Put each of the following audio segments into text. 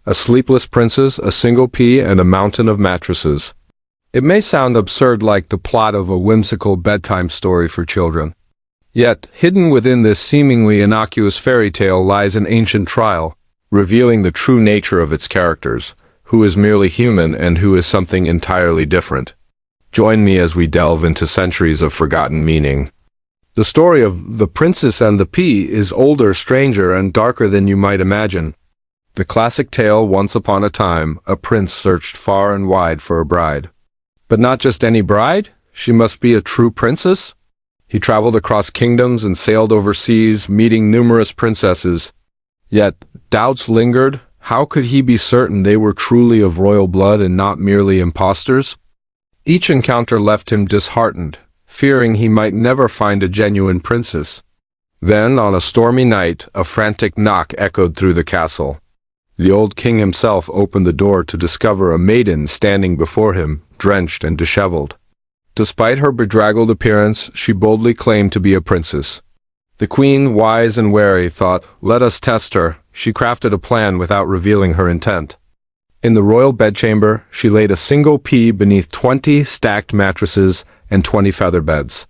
a sleepless princess, a single pea, and a mountain of mattresses. It may sound absurd, like the plot of a whimsical bedtime story for children. Yet, hidden within this seemingly innocuous fairy tale lies an ancient trial, revealing the true nature of its characters, who is merely human and who is something entirely different. Join me as we delve into centuries of forgotten meaning. The story of The Princess and the Pea is older, stranger, and darker than you might imagine. The classic tale: once upon a time, a prince searched far and wide for a bride. But not just any bride, she must be a true princess. He traveled across kingdoms and sailed overseas, meeting numerous princesses. Yet, doubts lingered. How could he be certain they were truly of royal blood and not merely impostors? Each encounter left him disheartened, fearing he might never find a genuine princess. Then, on a stormy night, a frantic knock echoed through the castle. The old king himself opened the door to discover a maiden standing before him, drenched and disheveled. Despite her bedraggled appearance, she boldly claimed to be a princess. The queen, wise and wary, thought, "Let us test her." She crafted a plan without revealing her intent. In the royal bedchamber, she laid a single pea beneath 20 stacked mattresses and 20 feather beds.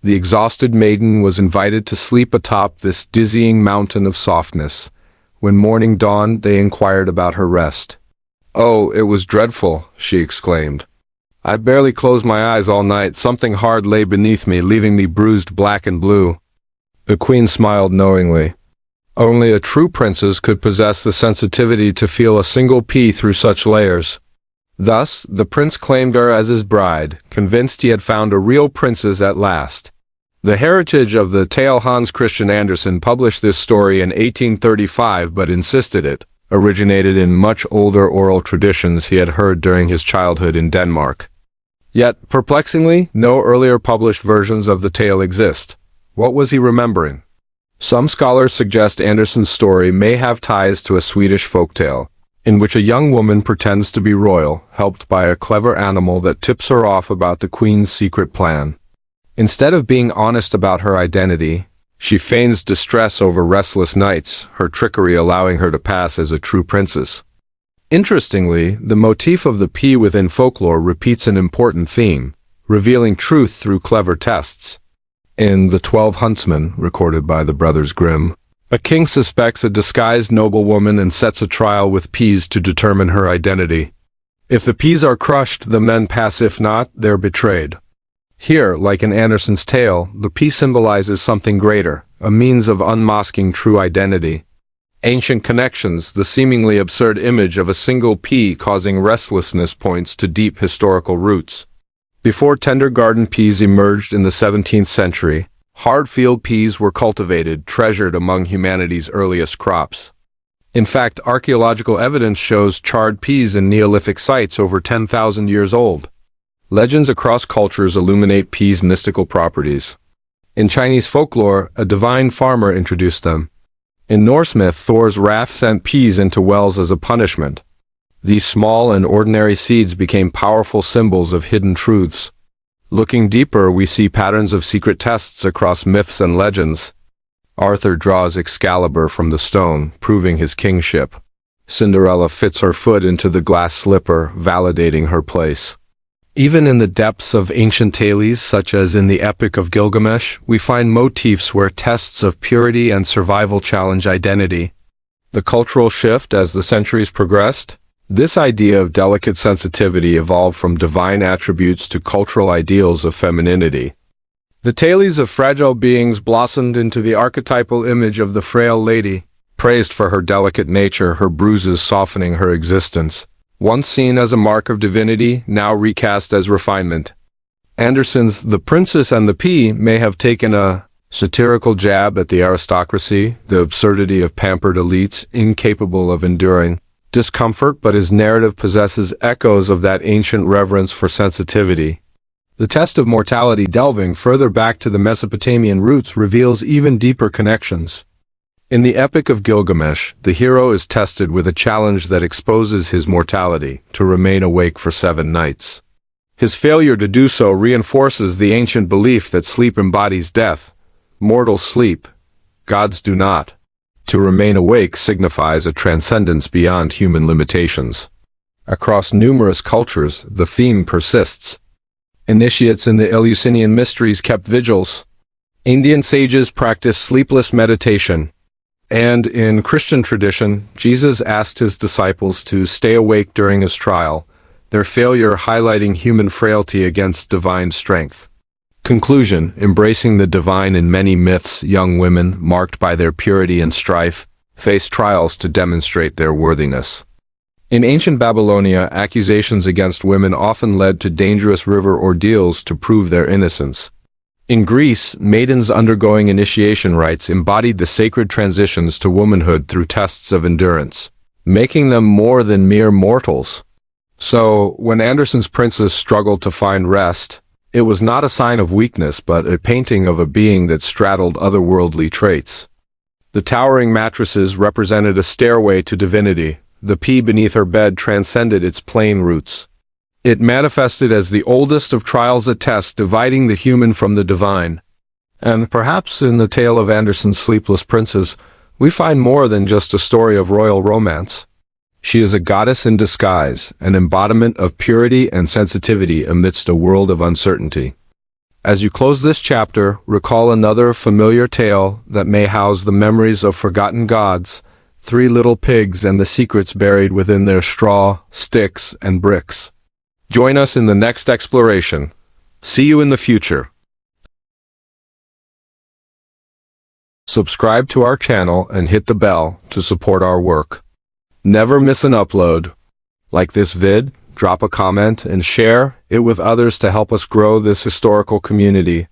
The exhausted maiden was invited to sleep atop this dizzying mountain of softness. When morning dawned, they inquired about her rest. "Oh, it was dreadful," she exclaimed. "I barely closed my eyes all night. Something hard lay beneath me, leaving me bruised black and blue." The queen smiled knowingly. Only a true princess could possess the sensitivity to feel a single pea through such layers. Thus, the prince claimed her as his bride, convinced he had found a real princess at last. The heritage of the tale: Hans Christian Andersen published this story in 1835, but insisted it originated in much older oral traditions he had heard during his childhood in Denmark. Yet, perplexingly, no earlier published versions of the tale exist. What was he remembering? Some scholars suggest Andersen's story may have ties to a Swedish folktale, in which a young woman pretends to be royal, helped by a clever animal that tips her off about the queen's secret plan. Instead of being honest about her identity, she feigns distress over restless nights, her trickery allowing her to pass as a true princess. Interestingly, the motif of the pea within folklore repeats an important theme, revealing truth through clever tests. In The 12 Huntsmen, recorded by the Brothers Grimm, a king suspects a disguised noblewoman and sets a trial with peas to determine her identity. If the peas are crushed, the men pass; if not, they're betrayed. Here, like in Andersen's tale, the pea symbolizes something greater, a means of unmasking true identity. Ancient connections: the seemingly absurd image of a single pea causing restlessness points to deep historical roots. Before tender garden peas emerged in the 17th century, hard field peas were cultivated, treasured among humanity's earliest crops. In fact, archaeological evidence shows charred peas in Neolithic sites over 10,000 years old. Legends across cultures illuminate peas' mystical properties. In Chinese folklore, a divine farmer introduced them. In Norse myth, Thor's wrath sent peas into wells as a punishment. These small and ordinary seeds became powerful symbols of hidden truths. Looking deeper, we see patterns of secret tests across myths and legends. Arthur draws Excalibur from the stone, proving his kingship. Cinderella fits her foot into the glass slipper, validating her place. Even in the depths of ancient tales, such as in the Epic of Gilgamesh, we find motifs where tests of purity and survival challenge identity. The cultural shift as the centuries progressed: this idea of delicate sensitivity evolved from divine attributes to cultural ideals of femininity. The tales of fragile beings blossomed into the archetypal image of the frail lady, praised for her delicate nature, her bruises softening her existence. Once seen as a mark of divinity, now recast as refinement. Andersen's The Princess and the Pea may have taken a satirical jab at the aristocracy, the absurdity of pampered elites incapable of enduring discomfort, but his narrative possesses echoes of that ancient reverence for sensitivity. The test of mortality, delving further back to the Mesopotamian roots, reveals even deeper connections. In the Epic of Gilgamesh, the hero is tested with a challenge that exposes his mortality, to remain awake for 7 nights. His failure to do so reinforces the ancient belief that sleep embodies death. Mortals sleep, gods do not. To remain awake signifies a transcendence beyond human limitations. Across numerous cultures, the theme persists. Initiates in the Eleusinian mysteries kept vigils. Indian sages practiced sleepless meditation. And in Christian tradition, Jesus asked his disciples to stay awake during his trial, their failure highlighting human frailty against divine strength. Conclusion: embracing the divine in many myths, young women, marked by their purity and strife, face trials to demonstrate their worthiness. In ancient Babylonia, accusations against women often led to dangerous river ordeals to prove their innocence. In Greece, maidens undergoing initiation rites embodied the sacred transitions to womanhood through tests of endurance, making them more than mere mortals. So, when Andersen's princes struggled to find rest, it was not a sign of weakness but a painting of a being that straddled otherworldly traits. The towering mattresses represented a stairway to divinity. The pea beneath her bed transcended its plain roots. It manifested as the oldest of trials at tests, dividing the human from the divine. And perhaps in the tale of Andersen's sleepless princes, we find more than just a story of royal romance. She is a goddess in disguise, an embodiment of purity and sensitivity amidst a world of uncertainty. As you close this chapter, recall another familiar tale that may house the memories of forgotten gods, three little pigs and the secrets buried within their straw, sticks, and bricks. Join us in the next exploration. See you in the future. Subscribe to our channel and hit the bell to support our work. Never miss an upload. Like this vid, drop a comment, and share it with others to help us grow this historical community.